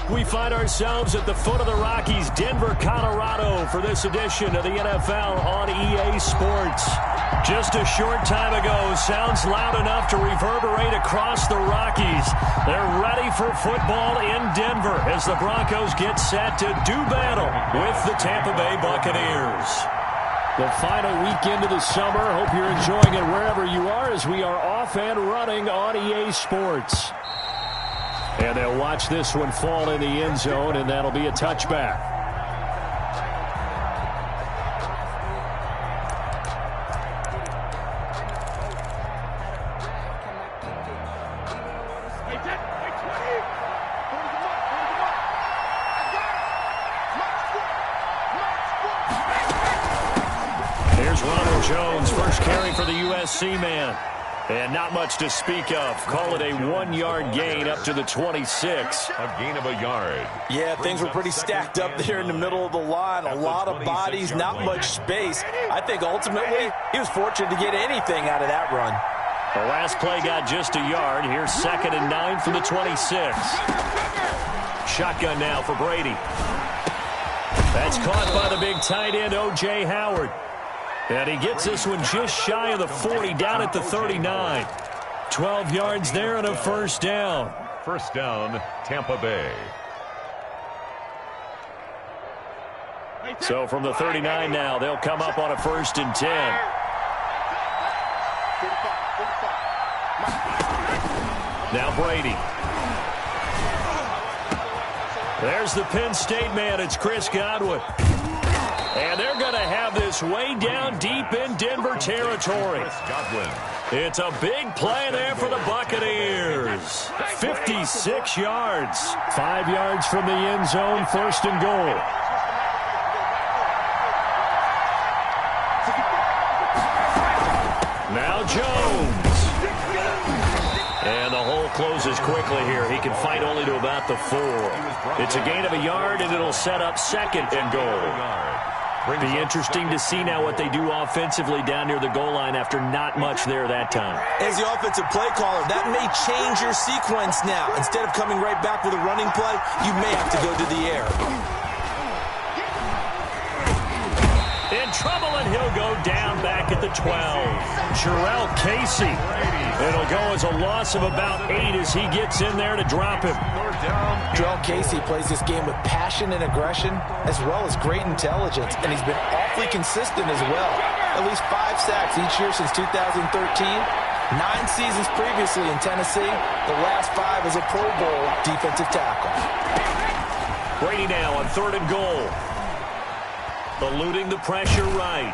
We find ourselves at the foot of the Rockies, Denver, Colorado, for this edition of the NFL on EA Sports. Just a short time ago, sounds loud enough to reverberate across the Rockies. They're ready for football in Denver as the Broncos get set to do battle with the Tampa Bay Buccaneers. The final weekend of the summer. Hope you're enjoying it wherever you are as we are off and running on EA Sports. And they'll watch this one fall in the end zone, and that'll be a touchback. Here's Ronald Jones, first carry for the USC man. And not much to speak of. Call it a 1-yard gain up to the 26. A gain of a yard. Yeah, things were pretty stacked up there in the middle of the line. A lot of bodies, not much space. I think ultimately he was fortunate to get anything out of that run. The last play got just a yard. Here's 2nd and 9 from the 26. Shotgun now for Brady. That's caught by the big tight end, O.J. Howard. And he gets this one just shy of the 40, down at the 39. 12 yards there and a first down. First down, Tampa Bay. So from the 39 now, they'll come up on a 1st and 10. Now Brady. There's the Penn State man. It's Chris Godwin. And they're going to have this way down deep in Denver territory. It's a big play there for the Buccaneers. 56 yards. 5 yards from the end zone, 1st and goal. Now Jones. And the hole closes quickly here. He can fight only to about the 4. It's a gain of a yard, and it'll set up 2nd and goal. Be interesting to see now what they do offensively down near the goal line after not much there that time. As the offensive play caller, that may change your sequence now. Instead of coming right back with a running play, you may have to go to the air. In trouble, and he'll go down back at the 12. Jarrell Casey. It'll go as a loss of about 8 as he gets in there to drop him. Jarrell Casey plays this game with passion and aggression as well as great intelligence, and he's been awfully consistent as well. At least 5 sacks each year since 2013. 9 seasons previously in Tennessee. The last 5 as a Pro Bowl defensive tackle. Brady now on 3rd and goal. Eluding the pressure right.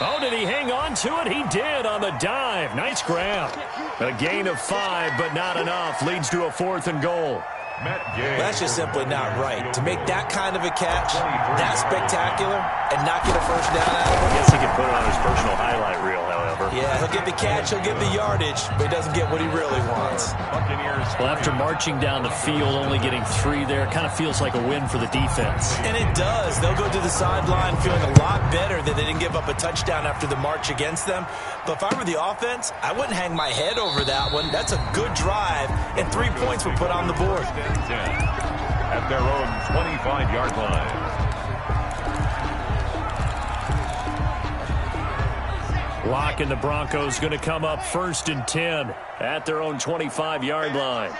Oh, did he hang on to it? He did on the dive. Nice grab. A gain of 5, but not enough. Leads to a 4th and goal. That's just simply not right. To make that kind of a catch, that spectacular, and not get a first down out of it. I guess he could put it on his personal highlight reel, however. Yeah, he'll get the catch, he'll get the yardage, but he doesn't get what he really wants. Well, after marching down the field, only getting 3 there, kind of feels like a win for the defense. And it does. They'll go to the sideline feeling a lot better that they didn't give up a touchdown after the march against them. But if I were the offense, I wouldn't hang my head over that one. That's a good drive, and 3 points were put on the board. At their own 25-yard line. Locke and the Broncos going to come up 1st and 10 at their own 25-yard line.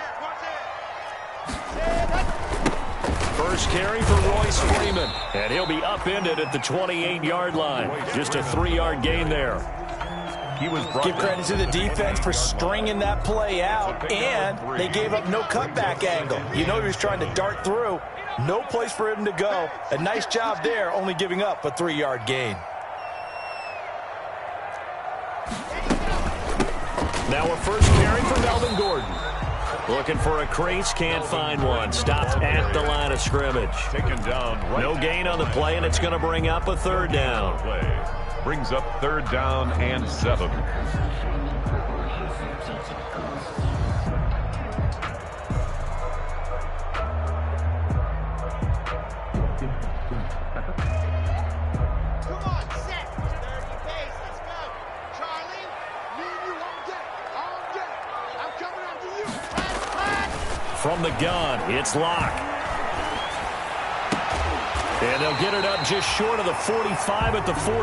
First carry for Royce Freeman, and he'll be upended at the 28-yard line. Just a 3-yard gain there. Give credit to the defense for stringing that play out, and they gave up no cutback angle. You know he was trying to dart through. No place for him to go. A nice job there, only giving up a 3-yard gain. Now a first carry for Melvin Gordon. Looking for a crease, can't find one. Stopped at the line of scrimmage. Taken down. No gain on the play, and it's going to bring up a 3rd down. Brings up 3rd down and 7. from the gun. It's Locke. And they'll get it up just short of the 45 at the 44.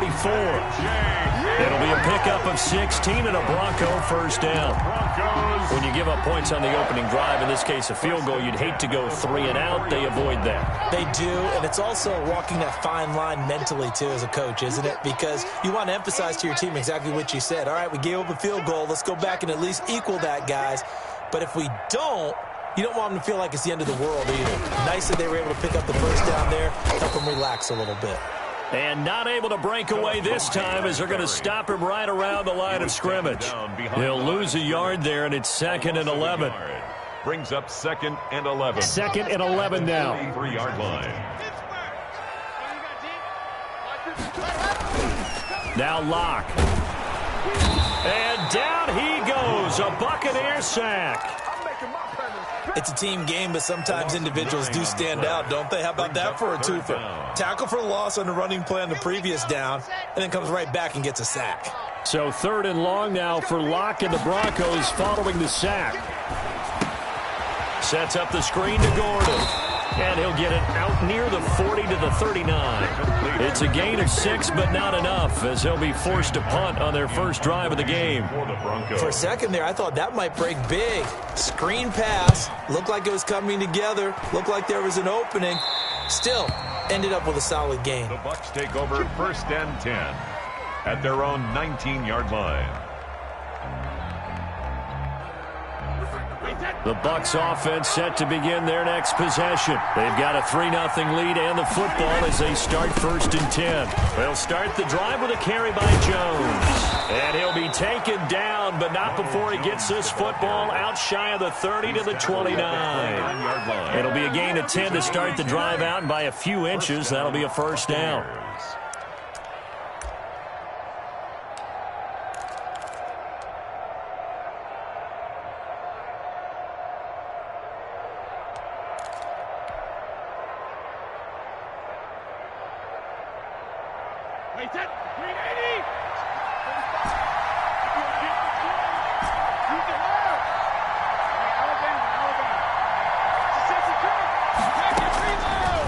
It'll be a pickup of 16 and a Bronco first down. When you give up points on the opening drive, in this case a field goal, you'd hate to go 3 and out. They avoid that. They do, and it's also walking that fine line mentally, too, as a coach, isn't it? Because you want to emphasize to your team exactly what you said. All right, we gave up a field goal. Let's go back and at least equal that, guys. But if we don't, you don't want them to feel like it's the end of the world either. Nice that they were able to pick up the first down there, help them relax a little bit. And not able to break away this time as they're going to stop him right around the line of scrimmage. He'll lose a yard there, and it's 2nd and 11. Brings up 2nd and 11. 2nd and 11 now. 3-yard line. Now Locke. And down he goes. A Buccaneer sack. It's a team game, but sometimes individuals do stand out, don't they? How about that for a twofer? Tackle for loss on the running play on the previous down, and then comes right back and gets a sack. So 3rd and long now for Locke and the Broncos following the sack. Sets up the screen to Gordon. And he'll get it out near the 40 to the 39. It's a gain of 6, but not enough, as they'll be forced to punt on their first drive of the game. For a second there, I thought that might break big. Screen pass. Looked like it was coming together. Looked like there was an opening. Still, ended up with a solid gain. The Bucs take over 1st and 10 at their own 19-yard line. The Bucs offense set to begin their next possession. They've got a 3-0 lead and the football as they start 1st and 10. They'll start the drive with a carry by Jones. And he'll be taken down, but not before he gets this football out shy of the 30 to the 29. It'll be a gain of 10 to start the drive out, and by a few inches, that'll be a first down.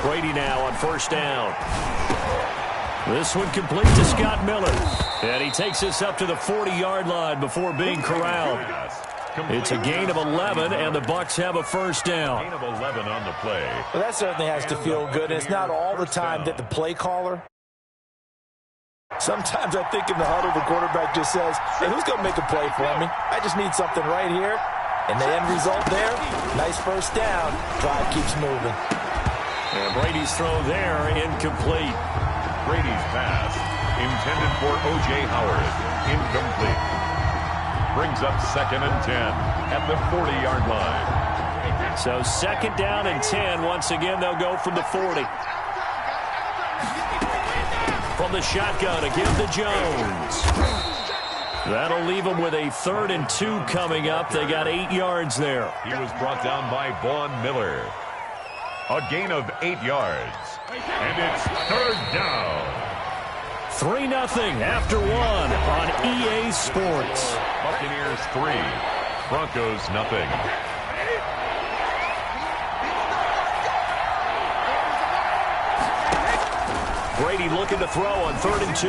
Brady now on 1st down. This one complete to Scott Miller. And he takes this up to the 40-yard line before being corralled. It's a gain of 11, and the Bucs have a first down. Gain of 11 on the play. Well, that certainly has to feel good. And it's not all the time that the play caller. Sometimes I think in the huddle, the quarterback just says, hey, who's going to make a play for me? I just need something right here. And the end result there, nice first down. Drive keeps moving. And Brady's throw there, incomplete. Brady's pass, intended for O.J. Howard, incomplete. Brings up 2nd and 10 at the 40-yard line. So 2nd down and 10. Once again, they'll go from the 40. From the shotgun, again to Jones. That'll leave them with a 3rd and 2 coming up. They got 8 yards there. He was brought down by Vaughn Miller. A gain of 8 yards. And it's 3rd down. 3-0 after 1 on EA Sports. Buccaneers 3, Broncos nothing. Brady looking to throw on 3rd and 2.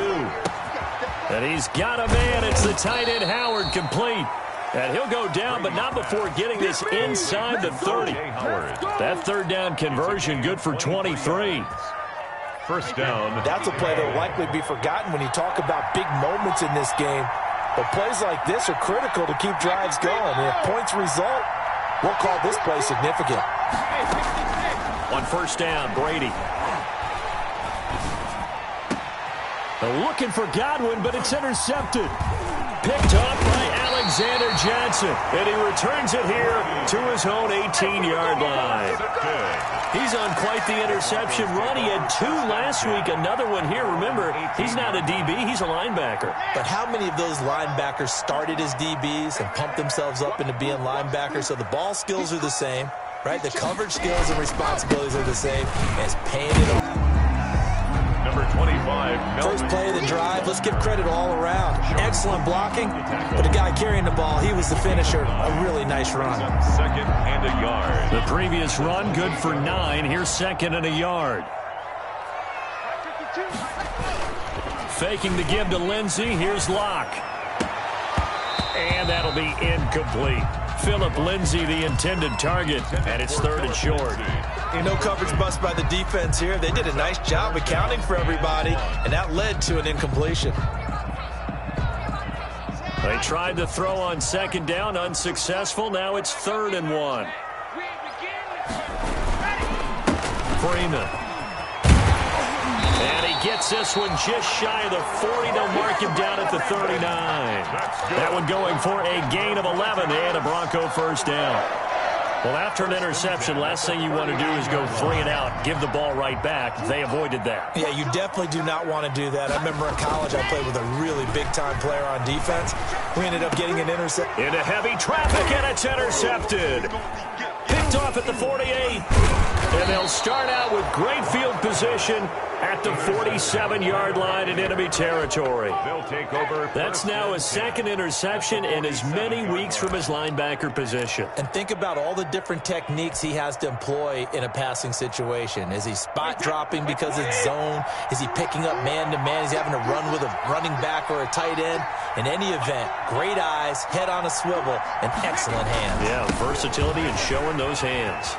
And he's got a man. It's the tight end Howard, complete. And he'll go down, but not before getting this inside the 30. That 3rd down conversion good for 23. First down. That's a play that will likely be forgotten when you talk about big moments in this game. But plays like this are critical to keep drives going. And if points result, we'll call this play significant. On 1st down, Brady. They're looking for Godwin, but it's intercepted. Picked up by Alexander Johnson. And he returns it here to his own 18-yard line. He's on quite the interception run. He had 2 last week, another one here. Remember, he's not a DB, he's a linebacker. But how many of those linebackers started as DBs and pumped themselves up into being linebackers? So the ball skills are the same, right? The coverage skills and responsibilities are the same. And it's paying it off. Number 25 First play of the drive, let's give credit all around. Excellent blocking, but the guy carrying the ball, he was the finisher. A really nice run. Second and a yard. The previous run, good for 9. Here's second and a yard. Faking the give to Lindsey. Here's Locke. And that'll be incomplete. Philip Lindsey, the intended target, and it's third and short. No coverage bust by the defense here. They did a nice job accounting for everybody, and that led to an incompletion. They tried to throw on second down, unsuccessful. Now it's third and 1. Freeman. And he gets this one just shy of the 40. They'll mark him down at the 39. That one going for a gain of 11 and a Bronco first down. Well, after an interception, last thing you want to do is go 3 and out, give the ball right back. They avoided that. Yeah, you definitely do not want to do that. I remember in college I played with a really big-time player on defense. We ended up getting an interception. Into heavy traffic, and it's intercepted. Picked off at the 48. And they'll start out with great field position at the 47-yard line in enemy territory. They'll take over. That's now his second interception in as many weeks from his linebacker position. And think about all the different techniques he has to employ in a passing situation. Is he spot dropping because it's zone? Is he picking up man-to-man? Is he having to run with a running back or a tight end? In any event, great eyes, head on a swivel, and excellent hands. Yeah, versatility and showing those hands.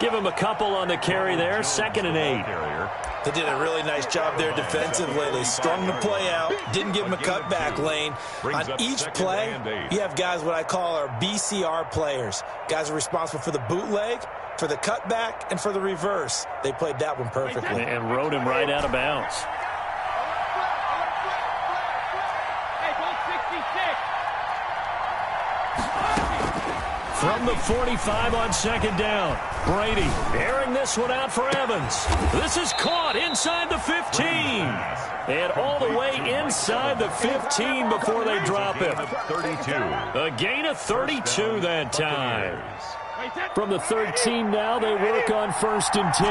Give him a couple on the carry there. Second and 8. They did a really nice job there defensively. They strung the play out, didn't give him a cutback lane. On each play, you have guys what I call our BCR players. Guys are responsible for the bootleg, for the cutback, and for the reverse. They played that one perfectly. And rode him right out of bounds. From the 45 on second down, Brady airing this one out for Evans. This is caught inside the 15. And all the way inside the 15 before they drop him. 32. A gain of 32 that time. From the 13 now, they work on first and 10.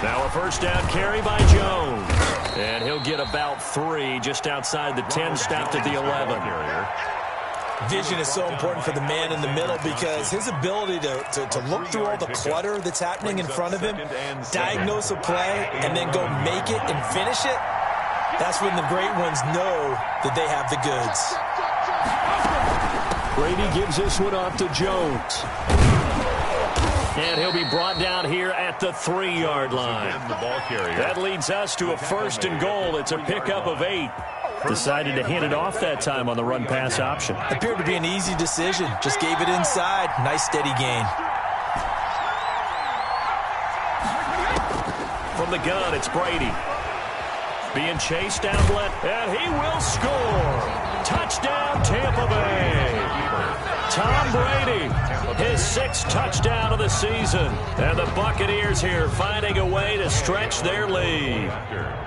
Now a first down carry by Jones. And he'll get about 3 just outside the 10, stopped at the 11. Vision is so important for the man in the middle because his ability to look through all the clutter that's happening in front of him, diagnose a play, and then go make it and finish it, that's when the great ones know that they have the goods. Brady gives this one off to Jones. And he'll be brought down here at the 3-yard line. That leads us to a first and goal. It's a pickup of 8. Decided to hand it off that time on the run-pass option. Appeared to be an easy decision. Just gave it inside. Nice steady gain. From the gun, it's Brady. Being chased down left, and he will score. Touchdown, Tampa Bay. Tom Brady, his 6th touchdown of the season. And the Buccaneers here finding a way to stretch their lead.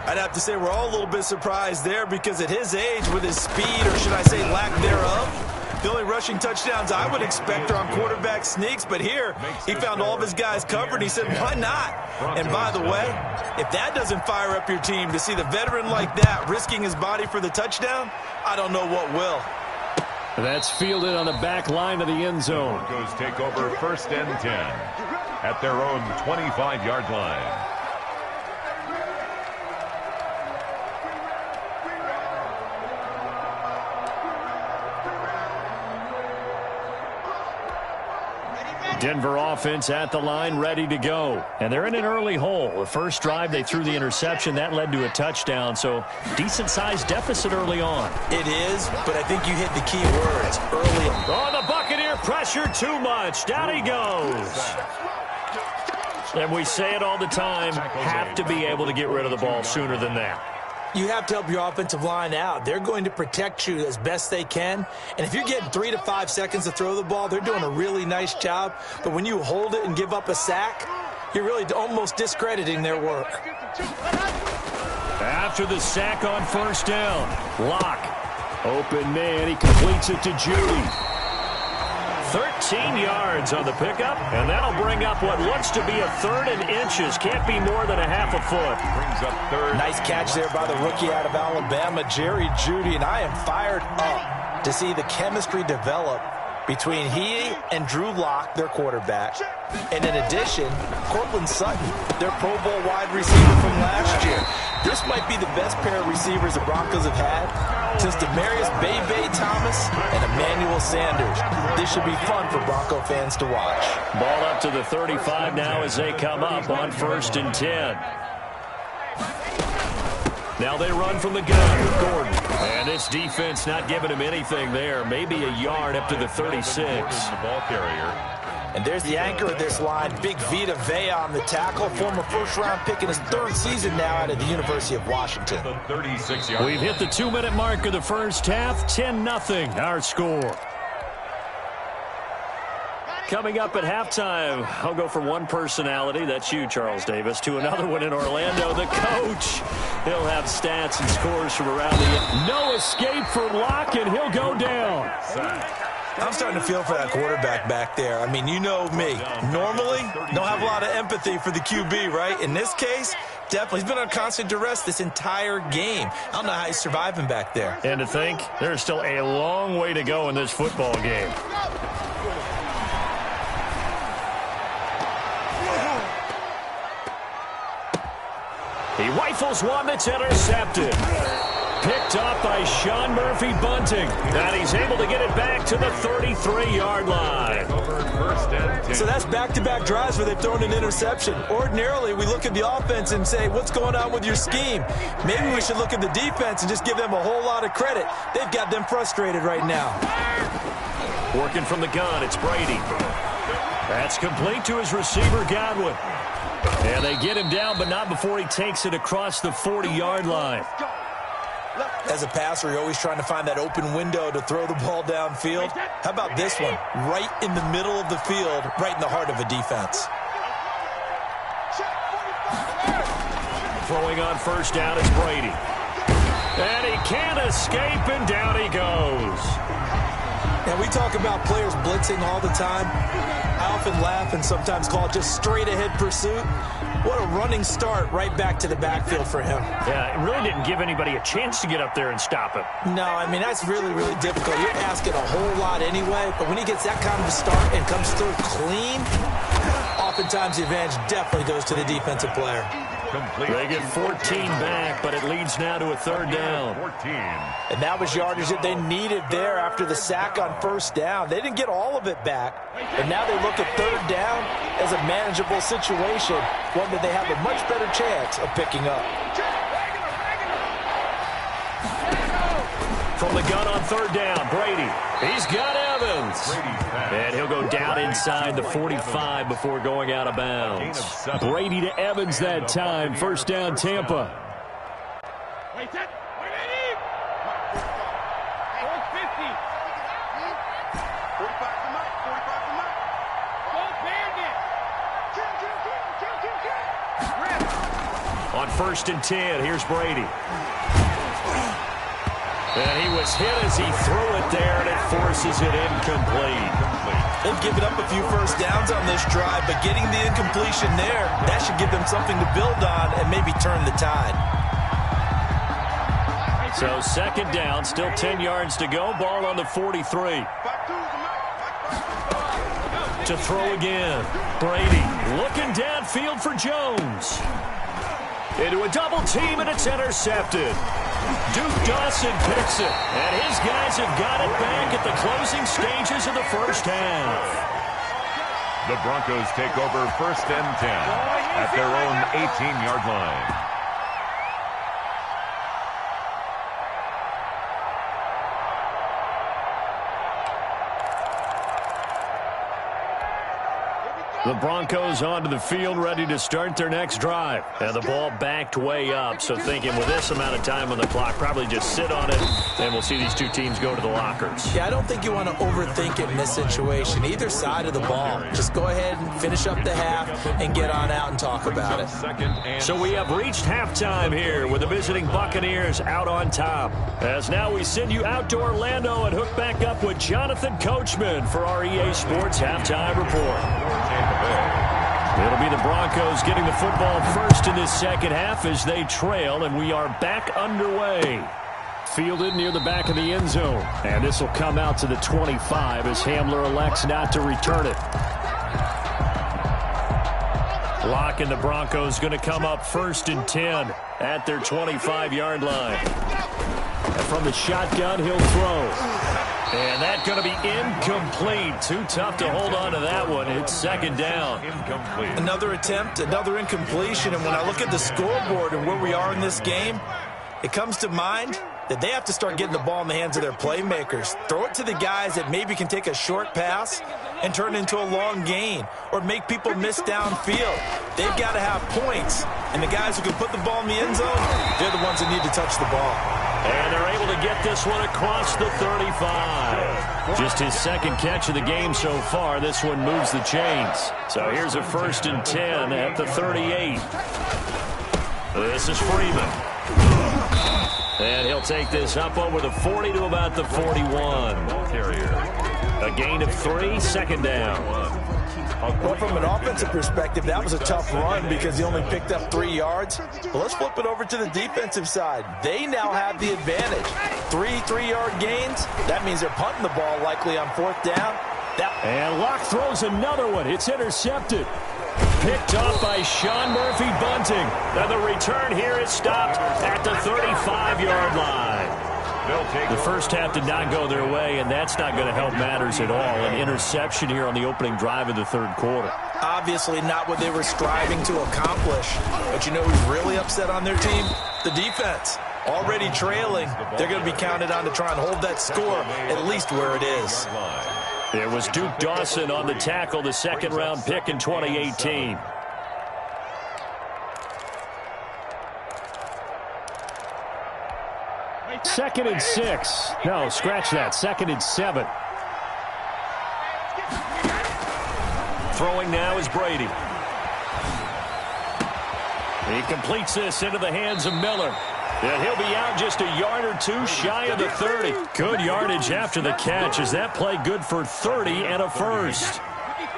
I'd have to say we're all a little bit surprised there because at his age, with his speed, or should I say lack thereof, the only rushing touchdowns I would expect are on quarterback sneaks. But here, he found all of his guys covered. He said, why not? And by the way, if that doesn't fire up your team to see the veteran like that risking his body for the touchdown, I don't know what will. That's fielded on the back line of the end zone. Broncos take over first and 10 at their own 25-yard line. Denver offense at the line, ready to go. And they're in an early hole. The first drive, they threw the interception. That led to a touchdown, so decent-sized deficit early on. It is, but I think you hit the key words early on. Oh, the Buccaneer pressure too much. Down he goes. And we say it all the time, have to be able to get rid of the ball sooner than that. You have to help your offensive line out. They're going to protect you as best they can. And if you're getting 3 to 5 seconds to throw the ball, they're doing a really nice job. But when you hold it and give up a sack, you're really almost discrediting their work. After the sack on first down, Locke. Open man, he completes it to Judy. 13 yards on the pickup, and that'll bring up what looks to be a 3rd and inches. Can't be more than a half a foot. Brings up 3rd. Nice catch there by the rookie out of Alabama, Jerry Jeudy, and I am fired up to see the chemistry develop between he and Drew Lock, their quarterback. And in addition, Cortland Sutton, their Pro Bowl wide receiver from last year. This might be the best pair of receivers the Broncos have had since Demaryius Bebe Thomas and Emmanuel Sanders. This should be fun for Bronco fans to watch. Ball up to the 35 now as they come up on 1st and 10. Now they run from the gun with Gordon. And this defense not giving him anything there. Maybe a yard up to the 36. The ball carrier. And there's the anchor of this line, Big Vita Vea on the tackle, former first-round pick in his 3rd season now out of the University of Washington. The 36-yard. We've hit the 2-minute mark of the first half. 10-0 our score. Coming up at halftime, I'll go from one personality, that's you, Charles Davis, to another one in Orlando, the coach. He'll have stats and scores from around the... No escape for Locke, and he'll go down. I'm starting to feel for that quarterback back there. I mean, you know me. Normally, don't have a lot of empathy for the QB, right? In this case, definitely. He's been on constant duress this entire game. I don't know how he's surviving back there. And to think, there's still a long way to go in this football game. He rifles one that's intercepted. Picked up by Sean Murphy-Bunting. And he's able to get it back to the 33-yard line. So that's back-to-back drives where they've thrown an interception. Ordinarily, we look at the offense and say, what's going on with your scheme? Maybe we should look at the defense and just give them a whole lot of credit. They've got them frustrated right now. Working from the gun, it's Brady. That's complete to his receiver, Godwin. And they get him down, but not before he takes it across the 40-yard line. As a passer, you're always trying to find that open window to throw the ball downfield. How about this one? Right in the middle of the field, right in the heart of a defense. Throwing on 1st down is Brady. And he can't escape, and down he goes. Now, we talk about players blitzing all the time. I often laugh and sometimes call it just straight-ahead pursuit. What a running start right back to the backfield for him. Yeah, it really didn't give anybody a chance to get up there and stop him. No, I mean, that's really, really difficult. You're asking a whole lot anyway, but when he gets that kind of a start and comes through clean, oftentimes the advantage definitely goes to the defensive player. They get 14 back, but it leads now to a 3rd down. 14. And that was yardage that they needed there after the sack on 1st down. They didn't get all of it back, but now they look at 3rd down as a manageable situation, one that they have a much better chance of picking up. From the gun on 3rd down, Brady. He's got Evans. And he'll go down inside the 45 before going out of bounds. Brady to Evans that time. 1st down, Tampa. On 1st and 10, here's Brady. And he was hit as he threw it there, and it forces it incomplete. They've given up a few 1st downs on this drive, but getting the incompletion there, that should give them something to build on and maybe turn the tide. So 2nd down, still 10 yards to go. Ball on the 43. To throw again. Brady looking downfield for Jones. Into a double team, and it's intercepted. Duke Dawson picks it, and his guys have got it back at the closing stages of the 1st half. The Broncos take over 1st and 10 at their own 18-yard line. The Broncos onto the field, ready to start their next drive. And the ball backed way up, so thinking with this amount of time on the clock, probably just sit on it, and we'll see these two teams go to the lockers. Yeah, I don't think you want to overthink it in this situation. Either side of the ball. Just go ahead and finish up the half and get on out and talk about it. So we have reached halftime here with the visiting Buccaneers out on top. As now we send you out to Orlando and hook back up with Jonathan Coachman for our EA Sports Halftime Report. It'll be the Broncos getting the football first in this second half as they trail, and we are back underway. Fielded near the back of the end zone, and this will come out to the 25 as Hamler elects not to return it. Blocking the Broncos going to come up 1st and 10 at their 25-yard line. And from the shotgun, he'll throw. And that's going to be incomplete. Too tough to hold on to that one. It's 2nd down. Incomplete. Another attempt, another incompletion. And when I look at the scoreboard and where we are in this game, it comes to mind that they have to start getting the ball in the hands of their playmakers. Throw it to the guys that maybe can take a short pass and turn it into a long gain or make people miss downfield. They've got to have points. And the guys who can put the ball in the end zone, they're the ones that need to touch the ball. And they're able to get this one across the 35. Just his 2nd catch of the game so far. This one moves the chains. So here's a 1st and 10 at the 38. This is Freeman. And he'll take this up over the 40 to about the 41. A gain of 3, 2nd down. Well, from an offensive perspective, that was a tough run because he only picked up 3 yards. But let's flip it over to the defensive side. They now have the advantage. 3 3-yard gains. That means they're punting the ball likely on 4th down. And Locke throws another one. It's intercepted. Picked off by Sean Murphy Bunting. Now the return here is stopped at the 35-yard line. The first half did not go their way, and that's not going to help matters at all. An interception here on the opening drive of the 3rd quarter. Obviously not what they were striving to accomplish. But you know who's really upset on their team? The defense. Already trailing. They're going to be counted on to try and hold that score at least where it is. It was Duke Dawson on the tackle, the 2nd-round pick in 2018. Second and 6. No, scratch that. 2nd and 7. Throwing now is Brady. He completes this into the hands of Miller. And he'll be out just a yard or 2 shy of the 30. Good yardage after the catch. Is that play good for 30 and a 1st?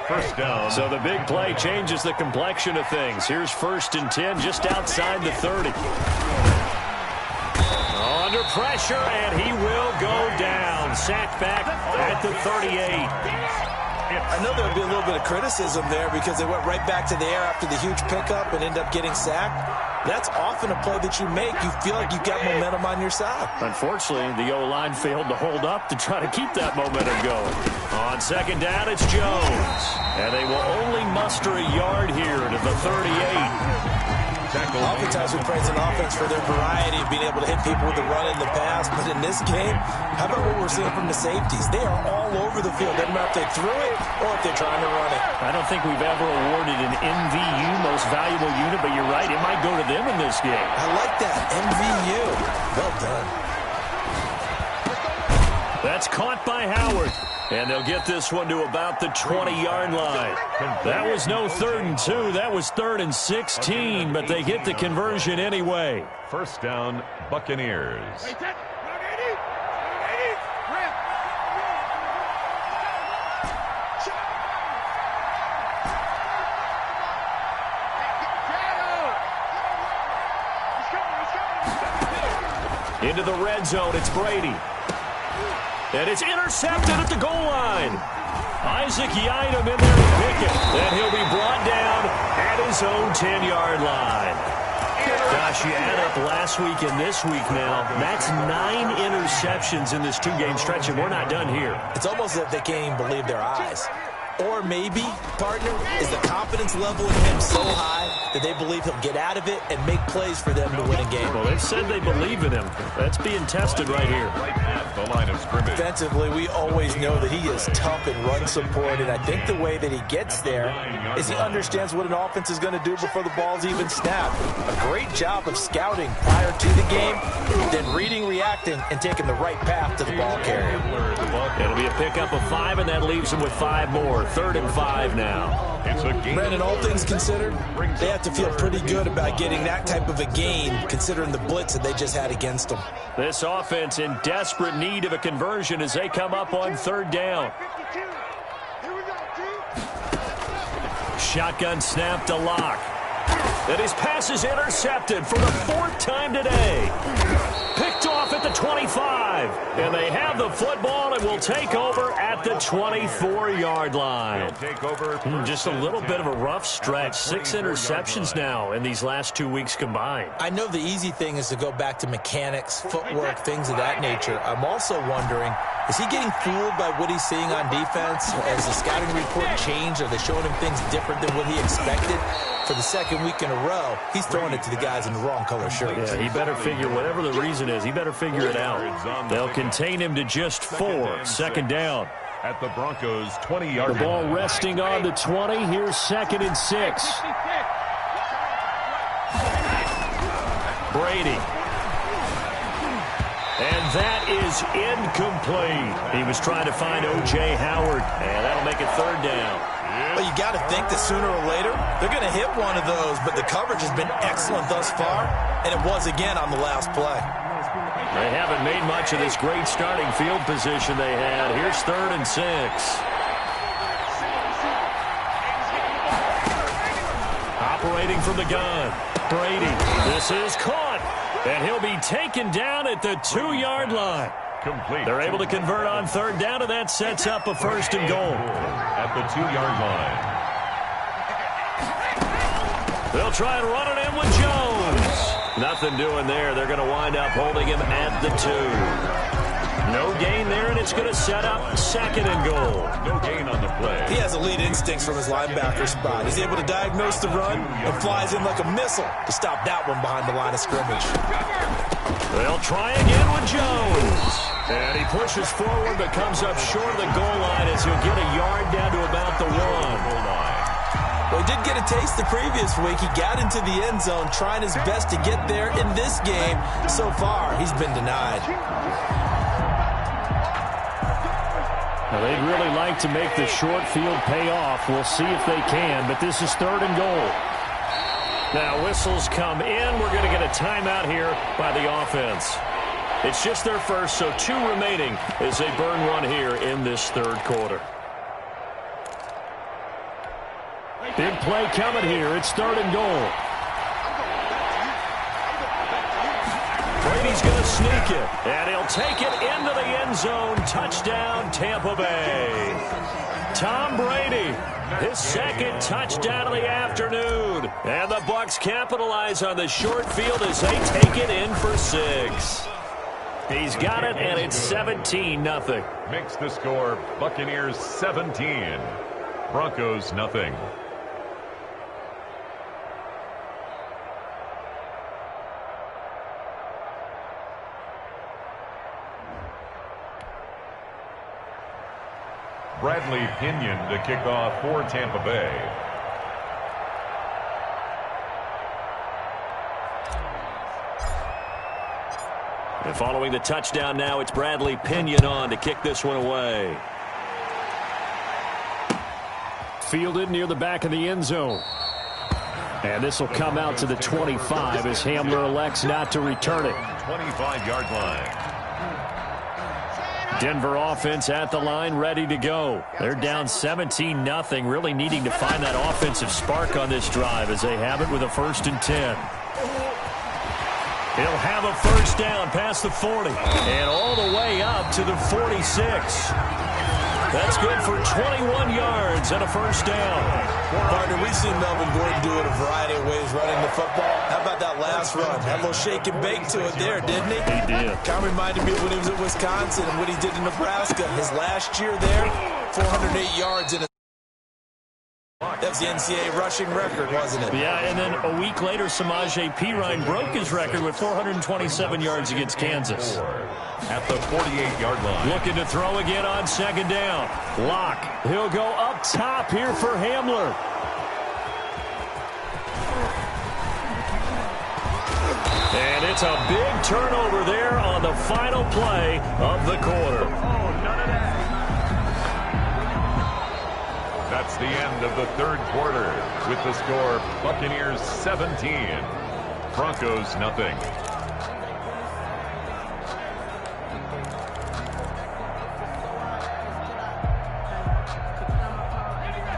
1st down. So the big play changes the complexion of things. Here's 1st and 10 just outside the 30. Under pressure, and he will go down. Sacked back at the 38. I know there'll be a little bit of criticism there because they went right back to the air after the huge pickup and end up getting sacked. That's often a play that you make. You feel like you've got momentum on your side. Unfortunately, the O-line failed to hold up to try to keep that momentum going. On 2nd down, it's Jones. And they will only muster a yard here to the 38. Oftentimes we praise an offense for their variety of being able to hit people with the run and the pass. But in this game, how about what we're seeing from the safeties? They are all over the field. Doesn't matter if they threw it or if they're trying to run it. I don't think we've ever awarded an MVU, most valuable unit, but you're right. It might go to them in this game. I like that. MVU. Well done. That's caught by Howard. And they'll get this one to about the 20-yard line. That was no 3rd and 2. That was 3rd and 16, but they get the conversion anyway. 1st down, Buccaneers. Into the red zone, it's Brady. And it's intercepted at the goal line. Isaac Yiadom in there to pick it. And he'll be brought down at his own 10-yard line. Gosh, you add up last week and this week now. That's 9 interceptions in this 2-game stretch, and we're not done here. It's almost as if they can't even believe their eyes. Or maybe, partner, is the confidence level in him so high that they believe he'll get out of it and make plays for them to win a game. Well, they've said they believe in him. That's being tested right here. Right at the line of scrimmage. Defensively, we always know that he is tough in run support, and I think the way that he gets there is he understands what an offense is going to do before the ball's even snapped. A great job of scouting prior to the game, then reading, reacting, and taking the right path to the ball carrier. It'll be a pickup of 5, and that leaves him with 5 more. 3rd and 5 now. It's a game. Brandon, all things considered, they have to feel pretty good about getting that type of a gain, considering the blitz that they just had against them. This offense in desperate need of a conversion as they come up on 3rd down. Shotgun snap to Locke. And his pass is intercepted for the 4th time today. Picked off at the 25. And they have the football and will take over at the 24-yard line. Just a little bit of a rough stretch. 6 interceptions now in these last 2 weeks combined. I know the easy thing is to go back to mechanics, footwork, things of that nature. I'm also wondering, is he getting fooled by what he's seeing on defense? Has the scouting report changed? Are they showing him things different than what he expected? For the 2nd week in a row, he's throwing it to the guys in the wrong color shirts. Yeah, he better figure, whatever the reason is, he better figure it out. They'll contain him to just 4. 2nd down. At the Broncos' 20-yard line. The ball resting on the 20. Here's 2nd and 6. Brady. And that is incomplete. He was trying to find O.J. Howard, and that'll make it 3rd down. Well, you got to think that sooner or later, they're going to hit one of those, but the coverage has been excellent thus far, and it was again on the last play. They haven't made much of this great starting field position they had. Here's 3rd and 6. Operating from the gun. Brady. This is caught. And he'll be taken down at the 2-yard line. Complete. They're able to convert on 3rd down, and that sets up a 1st and goal. At the 2-yard line. They'll try and run it in with Jones. Nothing doing there. They're going to wind up holding him at the 2. No gain there, and it's going to set up 2nd and goal. No gain on the play. He has elite instincts from his linebacker spot. He's able to diagnose the run and flies in like a missile to stop that one behind the line of scrimmage. They'll try again with Jones. And he pushes forward but comes up short of the goal line as he'll get a yard down to about the 1. Well, he did get a taste the previous week. He got into the end zone trying his best to get there in this game. So far, he's been denied. Now, they'd really like to make the short field pay off. We'll see if they can, but this is 3rd and goal. Now, whistles come in. We're going to get a timeout here by the offense. It's just their first, so 2 remaining as they burn one here in this 3rd quarter. Big play coming here. It's 3rd and goal. Brady's going to sneak it, and he'll take it into the end zone. Touchdown, Tampa Bay. Tom Brady, his 2nd touchdown of the afternoon. And the Bucs capitalize on the short field as they take it in for 6. He's got it, and it's 17-0. Makes the score Buccaneers 17. Broncos nothing. Bradley Pinion to kick off for Tampa Bay. And following the touchdown now, it's Bradley Pinion on to kick this one away. Fielded near the back of the end zone. And this will come out to the 25 as Hamler elects not to return it. 25-yard line. Denver offense at the line, ready to go. They're down 17-0, really needing to find that offensive spark on this drive as they have it with a 1st and 10. He'll have a 1st down past the 40 and all the way up to the 46. That's good for 21 yards and a 1st down. Partner, we've seen Melvin Gordon do it a variety of ways running the football. How about that last run? Had a little shake and bake to it there, didn't he? He did. Kind of reminded me of when he was at Wisconsin and what he did in Nebraska. His last year there, 408 yards in a That was the NCAA rushing record, wasn't it? Yeah, and then a week later, Samaje Perine broke his record with 427 yards against Kansas. At the 48-yard line. Looking to throw again on second down. Locke. He'll go up top here for Hamler. And it's a big turnover there on the final play of the quarter. That's the end of the third quarter with the score Buccaneers 17, Broncos nothing.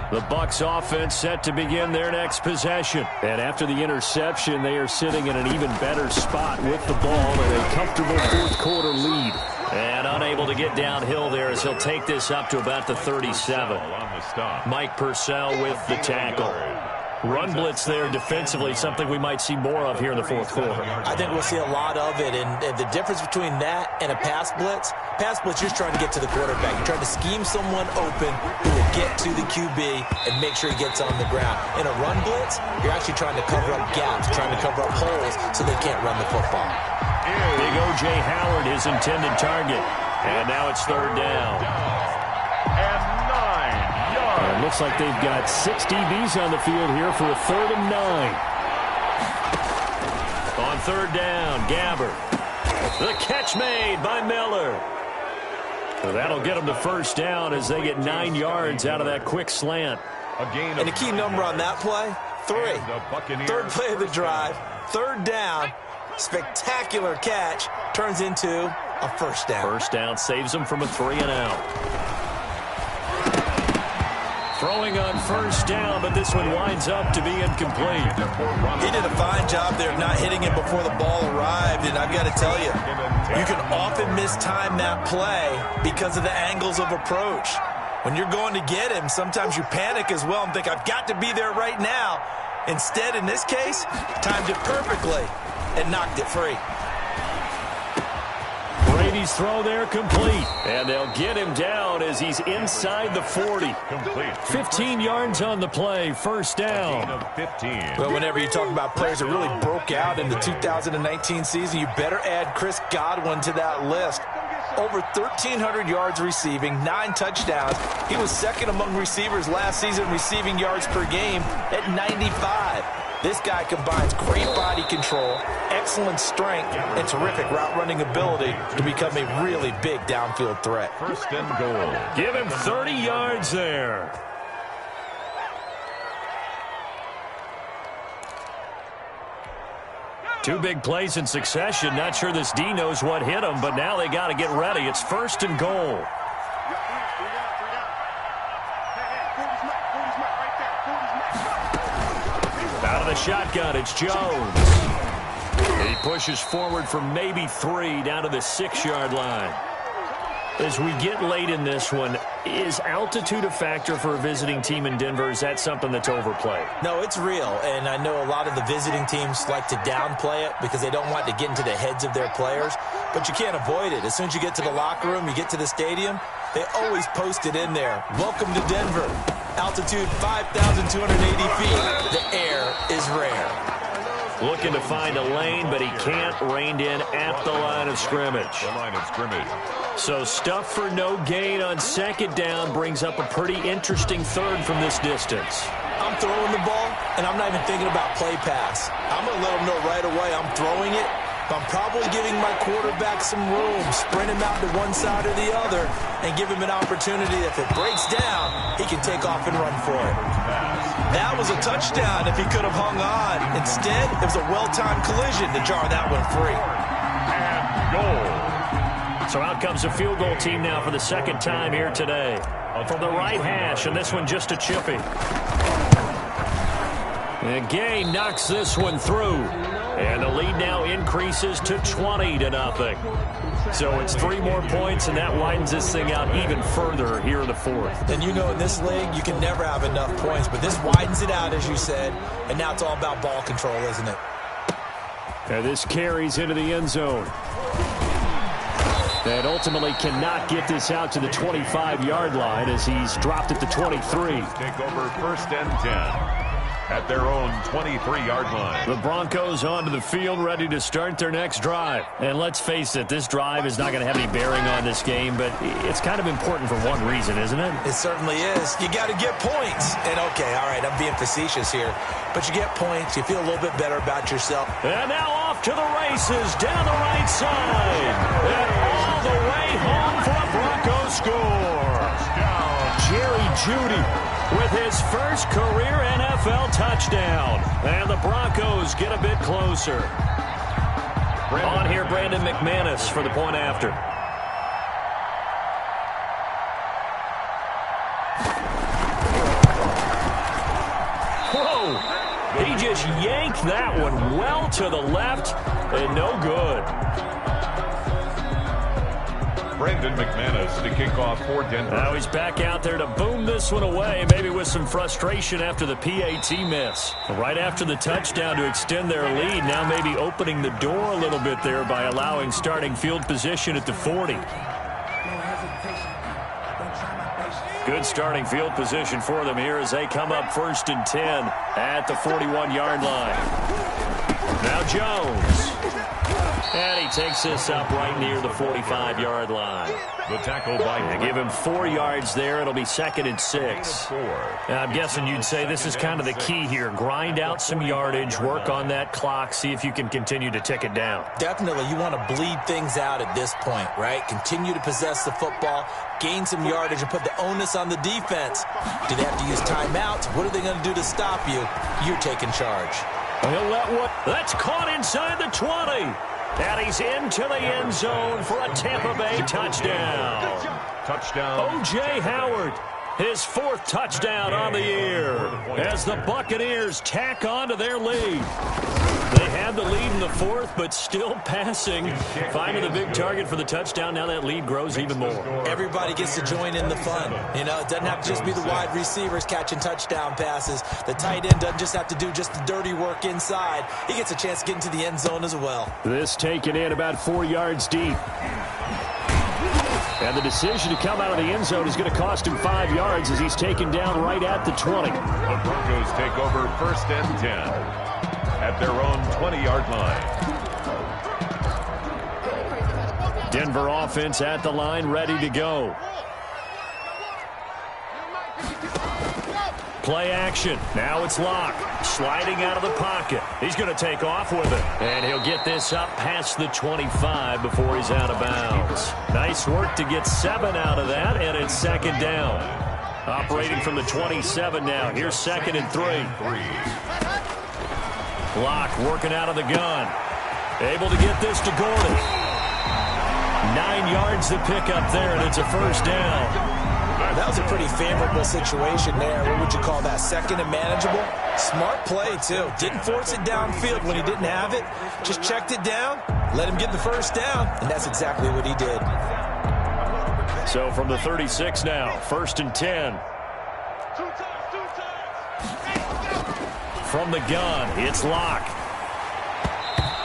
The Bucs offense set to begin their next possession. And after the interception, they are sitting in an even better spot with the ball in a comfortable fourth quarter lead. And unable to get downhill there as he'll take this up to about the 37. Mike Purcell with the tackle. Run blitz there defensively, something we might see more of here in the fourth quarter. I think we'll see a lot of it, and the difference between that and a pass blitz, you're just trying to get to the quarterback. You're trying to scheme someone open who will get to the QB and make sure he gets on the ground. In a run blitz, you're actually trying to cover up gaps, trying to cover up holes so they can't run the football. Big O.J. Howard, his intended target. And now it's third down. And 9 yards. And it looks like they've got 6 DBs on the field here for a 3rd and 9. On third down, Gabbert. The catch made by Miller. So that'll get them the first down as they get 9 yards out of that quick slant. And the key number on that play, 3. Third play of the drive, third down, spectacular catch, turns into a first down. First down saves them from a 3-and-out. Throwing on first down, but this one winds up to be incomplete. He did a fine job there of not hitting it before the ball arrived, and I've got to tell you, you can often mistime that play because of the angles of approach. When you're going to get him, sometimes you panic as well and think, I've got to be there right now. Instead, in this case, timed it perfectly and knocked it free. Brady's throw there complete. And they'll get him down as he's inside the 40. Complete. 15 yards on the play. First down. Of 15. Well, whenever you talk about players that really broke out in the 2019 season, you better add Chris Godwin to that list. Over 1,300 yards receiving, 9 touchdowns. He was second among receivers last season receiving yards per game at 95. This guy combines great body control, excellent strength, and terrific route running ability to become a really big downfield threat. First and goal. Give him 30 yards there. Two big plays in succession. Not sure this D knows what hit him, but now they got to get ready. It's first and goal. Out of the shotgun, it's Jones. And he pushes forward for maybe 3 down to the 6-yard line. As we get late in this one, is altitude a factor for a visiting team in Denver? Is that something that's overplayed? No, it's real, and I know a lot of the visiting teams like to downplay it because they don't want to get into the heads of their players, but you can't avoid it. As soon as you get to the locker room, you get to the stadium, they always post it in there. Welcome to Denver. Altitude 5,280 feet. The air is rare. Looking to find a lane, but he can't. Reined in at the line of scrimmage. The line of scrimmage. So stuff for no gain on second down brings up a pretty interesting third from this distance. I'm throwing the ball, and I'm not even thinking about play pass. I'm going to let them know right away I'm throwing it, but I'm probably giving my quarterback some room, sprint him out to one side or the other, and give him an opportunity. If it breaks down, he can take off and run for it. That was a touchdown if he could have hung on. Instead, it was a well-timed collision to jar that one free. And goal. So out comes a field goal team now for the second time here today. From the right hash, and this one just a chippy. And Gay knocks this one through. And the lead now increases to 20-0. So it's 3 more points, and that widens this thing out even further here in the fourth. And you know in this league, you can never have enough points, but this widens it out, as you said, and now it's all about ball control, isn't it? And this carries into the end zone. And ultimately cannot get this out to the 25-yard line as he's dropped at the 23. Take over 1st and 10 at their own 23-yard line. The Broncos onto the field, ready to start their next drive. And let's face it, this drive is not going to have any bearing on this game, but it's kind of important for one reason, isn't it? It certainly is. You got to get points. And, okay, all right, I'm being facetious here, but you get points, you feel a little bit better about yourself. And now off to the races, down the right side. And all the way home for a Broncos score. Jerry Jeudy with his first career NFL touchdown. And the Broncos get a bit closer. On here, Brandon McManus for the point after. Whoa! He just yanked that one well to the left and no good. Brandon McManus to kick off for Denver. Now he's back out there to boom this one away, maybe with some frustration after the PAT miss. Right after the touchdown to extend their lead, now maybe opening the door a little bit there by allowing starting field position at the 40. Good starting field position for them here as they come up 1st and 10 at the 41-yard line. Now Jones. And he takes this up right near the 45-yard line. The tackle by give him 4 yards there. It'll be 2nd and 6. Now, I'm guessing you'd say this is kind of the key here. Grind out some yardage, work on that clock, see if you can continue to tick it down. Definitely, you want to bleed things out at this point, right? Continue to possess the football, gain some yardage, and put the onus on the defense. Do they have to use timeouts? What are they going to do to stop you? You're taking charge. He'll let one. That's caught inside the 20. And he's into the end zone for a Tampa Bay touchdown. Touchdown. O.J. Howard, his 4th touchdown on the year as the Buccaneers tack on to their lead. They had the lead in the 4th, but still passing. Finding the big target for the touchdown. Now that lead grows even more. Everybody gets to join in the fun. You know, it doesn't have to just be the wide receivers catching touchdown passes. The tight end doesn't just have to do just the dirty work inside. He gets a chance to get into the end zone as well. This taken in about 4 yards deep. And the decision to come out of the end zone is going to cost him 5 yards as he's taken down right at the 20. The Broncos take over 1st and 10 at their own 20-yard line. Denver offense at the line, ready to go. Play action. Now it's Locke. Sliding out of the pocket. He's going to take off with it. And he'll get this up past the 25 before he's out of bounds. Nice work to get 7 out of that, and it's 2nd down. Operating from the 27 now. Here's 2nd and 3. Locke working out of the gun. Able to get this to Gordon. 9 yards to pick up there, and it's a 1st down. That was a pretty favorable situation there. What would you call that? 2nd and manageable? Smart play, too. Didn't force it downfield when he didn't have it. Just checked it down, let him get the 1st down, and that's exactly what he did. So from the 36 now, 1st and 10. From the gun, it's Locke.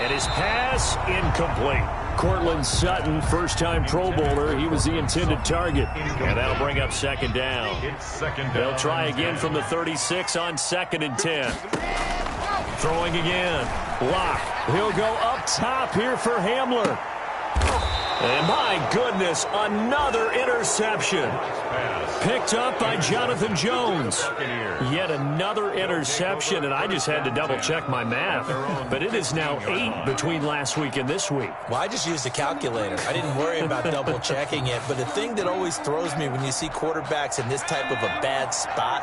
And his pass incomplete. Cortland Sutton, first-time Pro Bowler. He was the intended target. And that'll bring up 2nd down. They'll try again from the 36 on 2nd and 10. Throwing again. Locke. He'll go up top here for Hamler. And my goodness, another interception. Picked up by Jonathan Jones. Yet another interception, and I just had to double-check my math. But it is now 8 between last week and this week. Well, I just used a calculator. I didn't worry about double-checking it. But the thing that always throws me when you see quarterbacks in this type of a bad spot,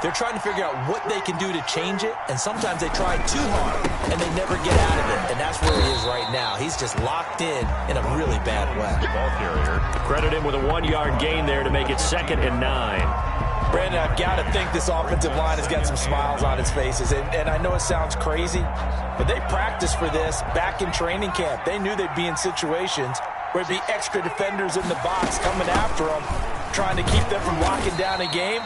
they're trying to figure out what they can do to change it, and sometimes they try too hard, and they never get out of it, and that's where he is right now. He's just locked in a really bad way. Ball carrier. Credit him with a 1-yard gain there to make it 2nd and 9. Brandon, I've got to think this offensive line has got some smiles on its faces, and I know it sounds crazy, but they practiced for this back in training camp. They knew they'd be in situations where there'd be extra defenders in the box coming after them, trying to keep them from locking down a game.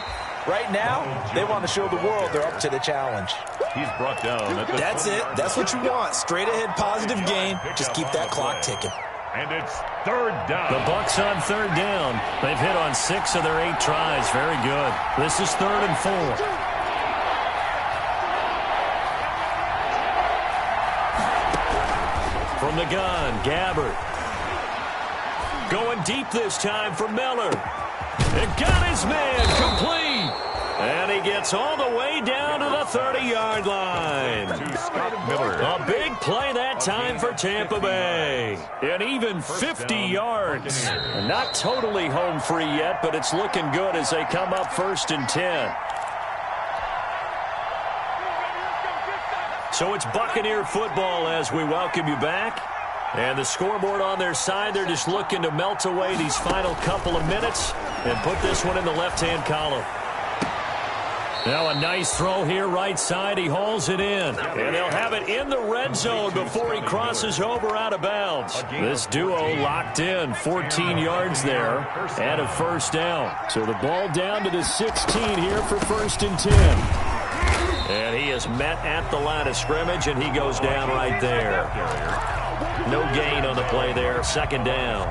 Right now, they want to show the world they're up to the challenge. He's brought down. That's it. That's what you want. Straight ahead positive gain. Just keep that clock ticking. And it's third down. The Bucs on third down. They've hit on 6 of their 8 tries. Very good. This is 3rd and 4. From the gun, Gabbert. Going deep this time for Miller. It got his man complete. And he gets all the way down to the 30-yard line. To Scott Miller. A big play that time for Tampa Bay. And even 50 yards. Not totally home free yet, but it's looking good as they come up 1st and 10. So it's Buccaneer football as we welcome you back. And the scoreboard on their side, they're just looking to melt away these final couple of minutes and put this one in the left-hand column. Now a nice throw here right side. He hauls it in. And they'll have it in the red zone before he crosses over out of bounds. This duo locked in. 14 yards there and a 1st down. So the ball down to the 16 here for 1st and 10. And he is met at the line of scrimmage, and he goes down right there. No gain on the play there. 2nd down.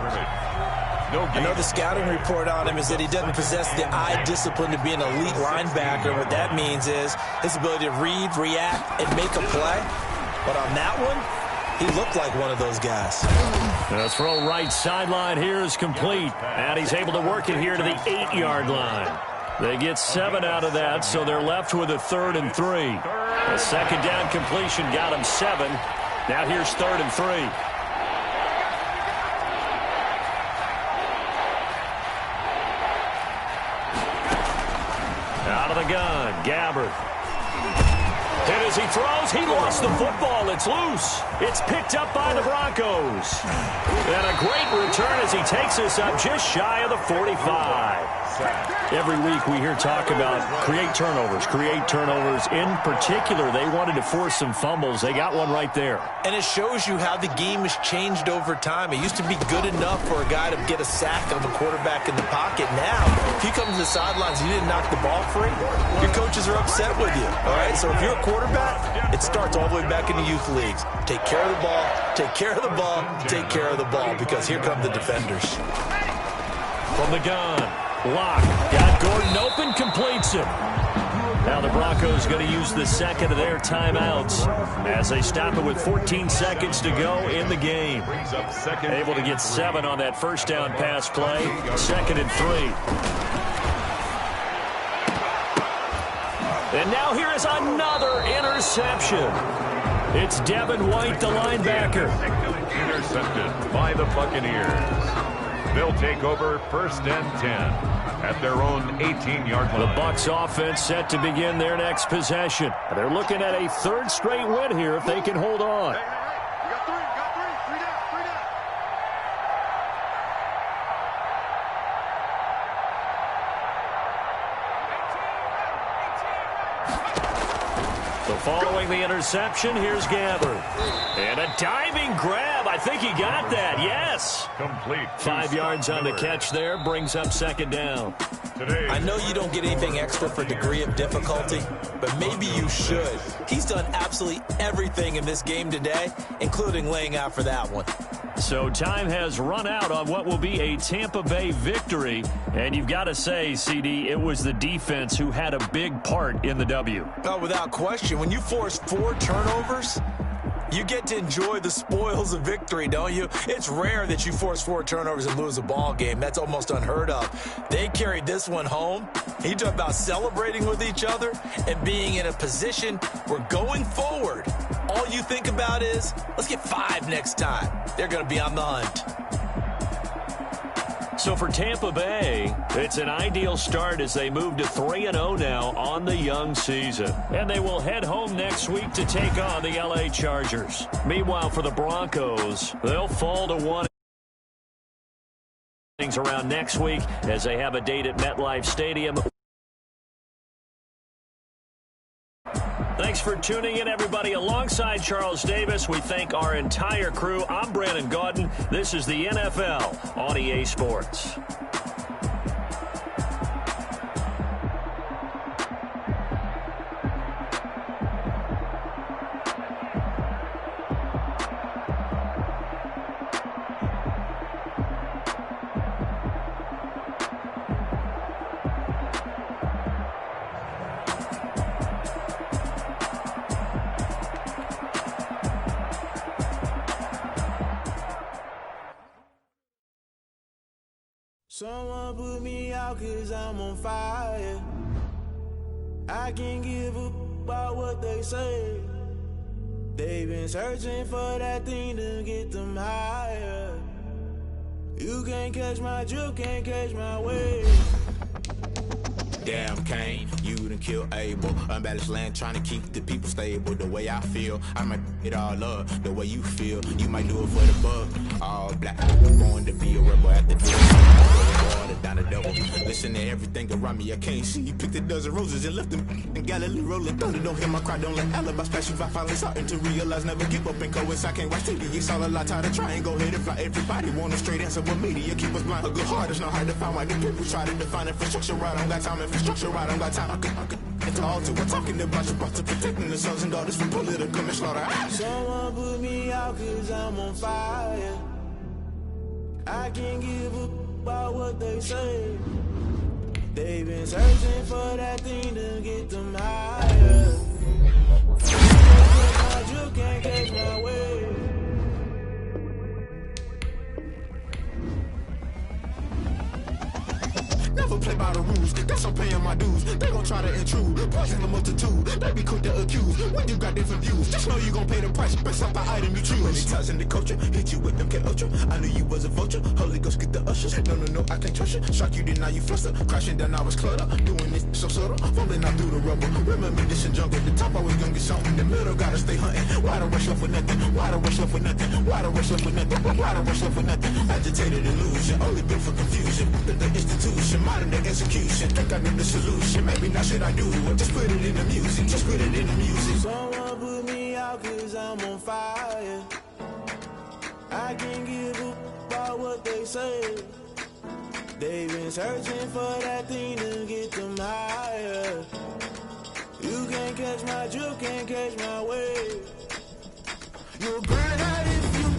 I know the scouting report on him is that he doesn't possess the eye discipline to be an elite linebacker. What that means is his ability to read, react, and make a play. But on that one, he looked like one of those guys. The throw right sideline here is complete. And he's able to work it here to the 8-yard line. They get 7 out of that, so they're left with a 3rd and 3. A 2nd down completion got him 7. Now here's 3rd and 3. Out of the gun, Gabbert. And as he throws, he lost the football. It's loose. It's picked up by the Broncos. And a great return as he takes us up just shy of the 45. Every week we hear talk about create turnovers. In particular, they wanted to force some fumbles. They got one right there. And it shows you how the game has changed over time. It used to be good enough for a guy to get a sack of a quarterback in the pocket. Now, if you come to the sidelines and you didn't knock the ball free, your coaches are upset with you. All right, so if you're a quarterback, it starts all the way back in the youth leagues. Take care of the ball, take care of the ball, take care of the ball, because here come the defenders. From the gun. Lock. Got Gordon open, completes it. Now the Broncos going to use the 2nd of their timeouts as they stop it with 14 seconds to go in the game. Able to get 7 on that 1st down pass play. 2nd and 3. And now here is another interception. It's Devin White, the linebacker. Intercepted by the Buccaneers. They'll take over 1st and 10 at their own 18-yard line. The Bucs offense set to begin their next possession. They're looking at a 3rd straight win here if they can hold on. So following the interception, here's Gabbert. And a diving grab. I think he got that. Yes. Complete. 5 yards on the catch there. Brings up 2nd down. I know you don't get anything extra for degree of difficulty, but maybe you should. He's done absolutely everything in this game today, including laying out for that one. So time has run out on what will be a Tampa Bay victory. And you've got to say, CD, it was the defense who had a big part in the W. Oh, without question. When you force 4 turnovers, you get to enjoy the spoils of victory, don't you? It's rare that you force 4 turnovers and lose a ball game. That's almost unheard of. They carried this one home. You talk about celebrating with each other and being in a position where going forward, all you think about is, let's get 5 next time. They're going to be on the hunt. So for Tampa Bay, it's an ideal start as they move to 3-0 now on the young season. And they will head home next week to take on the LA Chargers. Meanwhile, for the Broncos, they'll fall to 1 around next week as they have a date at MetLife Stadium. Thanks for tuning in, everybody. Alongside Charles Davis, we thank our entire crew. I'm Brandon Gaudin. This is the NFL on EA Sports. Someone put me out 'cause I'm on fire. I can't give up about what they say. They've been searching for that thing to get them higher. You can't catch my drift, can't catch my wave. Damn Kane, you done killed Abel. Unbalanced land trying to keep the people stable. The way I feel, I might it all up. The way you feel, you might do it for the buck. All black, going to be a rebel at the door. Down the devil. Listen to everything around me, I can't see. You picked a dozen roses and left them in Galilee rolling thunder. Don't hear my cry, don't let alibis pass you. I finally starting to realize, never give up and coincide. Can't watch TV, it's all a lot. Tired of trying, go ahead and fly. Everybody want a straight answer with media, keep us blind. A good heart is not hard to find. Why the people try to define infrastructure right? I don't got time, infrastructure right, I don't got time. I could into all to we're talking about you, about to protecting the sons and daughters from political manslaughter. Someone put me out 'cause I'm on fire. I can't give up about what they say. They've been searching for that thing to get them higher. You can't catch my wave. Never play by the rules, guess I'm paying my dues. They gon' try to intrude, poison the multitude. They be quick to accuse when you got different views. Just know you gon' pay the price, based off the item you choose. Many times in the culture, hit you with them K-Ultra. I knew you was a vulture, Holy Ghost get the ushers. No, I can't trust you. Shock you, then now you fluster. Crashing down, I was clutter. Doing this so subtle, falling out through the rubble. Remember this in jungle, at the top I was gonna get something. The middle gotta stay hunting. Why the rush left for nothing? Why the rush left for nothing? Why the rush left for nothing? Why the rush left for nothing? Agitated illusion, only built for confusion. The institution, modern day execution. Think I knew the solution, maybe now should I do it? Just put it in the music, just put it in the music. Someone put me out 'cause I'm on fire. I can't give up about what they say. They've been searching for that thing to get them higher. You can't catch my drift, can't catch my wave. You're good at it if you